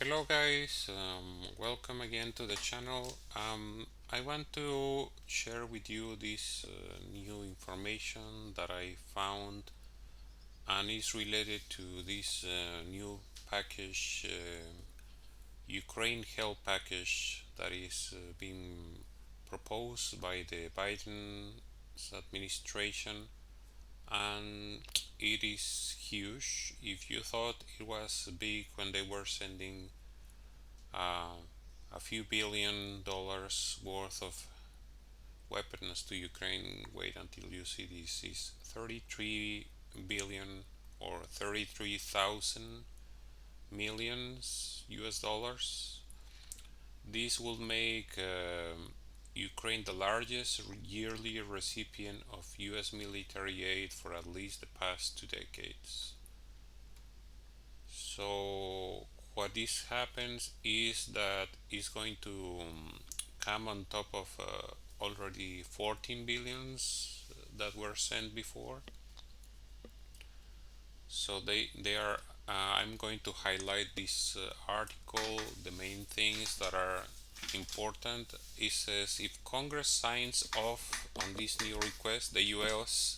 Hello guys, welcome again to the channel. I want to share with you this new information that I found, and is related to this new package, Ukraine help package that is being proposed by the Biden administration, and it is huge. If you thought it was big when they were sending uh, a few $1 billion worth of weapons to Ukraine. Wait until you see this is 33 billion or 33,000 millions US dollars. This will make Ukraine the largest yearly recipient of US military aid for at least the past 2 decades. So what this happens is that it's going to come on top of already 14 billions that were sent before. So they are. I'm going to highlight this article. The main things that are important. It says if Congress signs off on this new request, the U.S.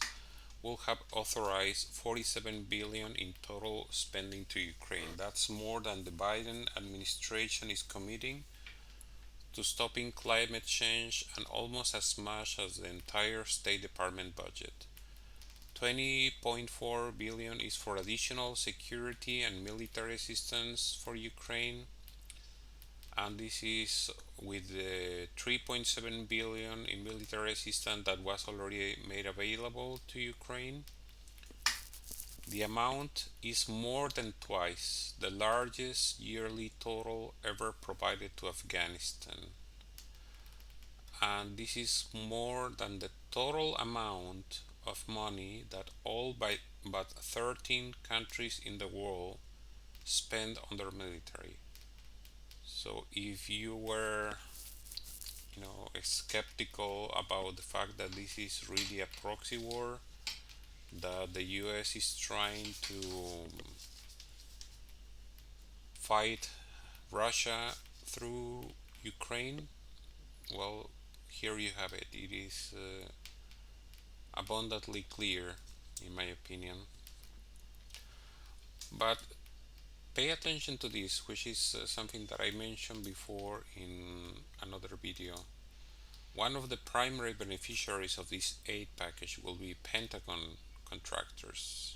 will have authorized 47 billion in total spending to Ukraine. That's more than the Biden administration is committing to stopping climate change and almost as much as the entire State Department budget. 20.4 billion is for additional security and military assistance for Ukraine, and this is with the 3.7 billion in military assistance that was already made available to Ukraine. The amount is more than twice the largest yearly total ever provided to Afghanistan, and this is more than the total amount of money that but 13 countries in the world spend on their military. So if you were, skeptical about the fact that this is really a proxy war, that the US is trying to fight Russia through Ukraine, well, here you have it. It is abundantly clear, in my opinion. But pay attention to this, which is something that I mentioned before in another video. One of the primary beneficiaries of this aid package will be Pentagon contractors.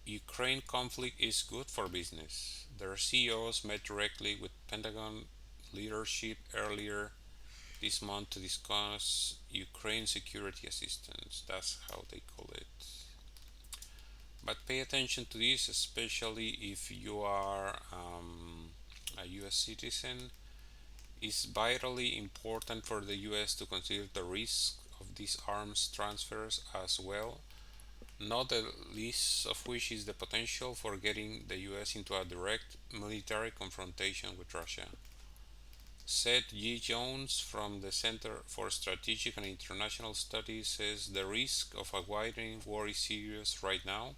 Ukraine conflict is good for business. Their CEOs met directly with Pentagon leadership earlier this month to discuss Ukraine security assistance. That's how they call it. But pay attention to this, especially if you are a US citizen. It's vitally important for the US to consider the risk of these arms transfers as well, not the least of which is the potential for getting the US into a direct military confrontation with Russia. Seth G. Jones from the Center for Strategic and International Studies says the risk of a widening war is serious right now.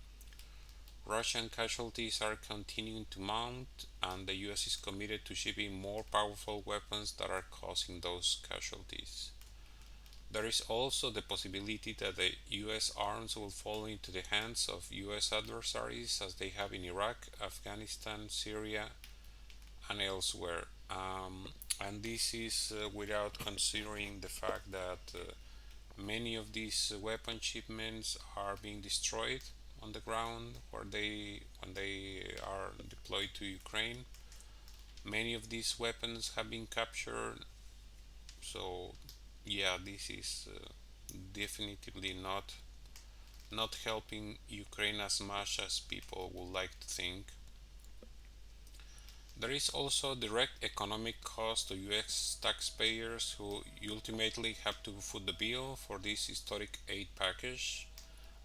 Russian casualties are continuing to mount, and the US is committed to shipping more powerful weapons that are causing those casualties. There is also the possibility that the US arms will fall into the hands of US adversaries as they have in Iraq, Afghanistan, Syria, and elsewhere. And this is without considering the fact that many of these weapon shipments are being destroyed on the ground where when they are deployed to Ukraine. Many of these weapons have been captured. So yeah, this is definitively not helping Ukraine as much as people would like to think. There is also direct economic cost to US taxpayers who ultimately have to foot the bill for this historic aid package.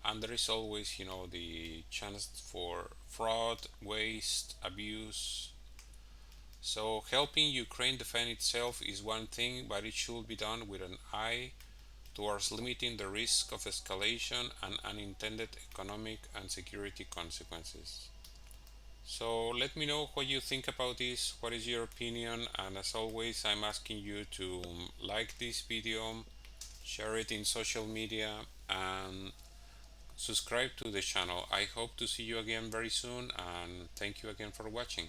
And there is always, the chance for fraud, waste, abuse. So helping Ukraine defend itself is one thing, but it should be done with an eye towards limiting the risk of escalation and unintended economic and security consequences. So let me know what you think about this, what is your opinion, and as always, I'm asking you to like this video, share it in social media, and subscribe to the channel. I hope to see you again very soon, and thank you again for watching.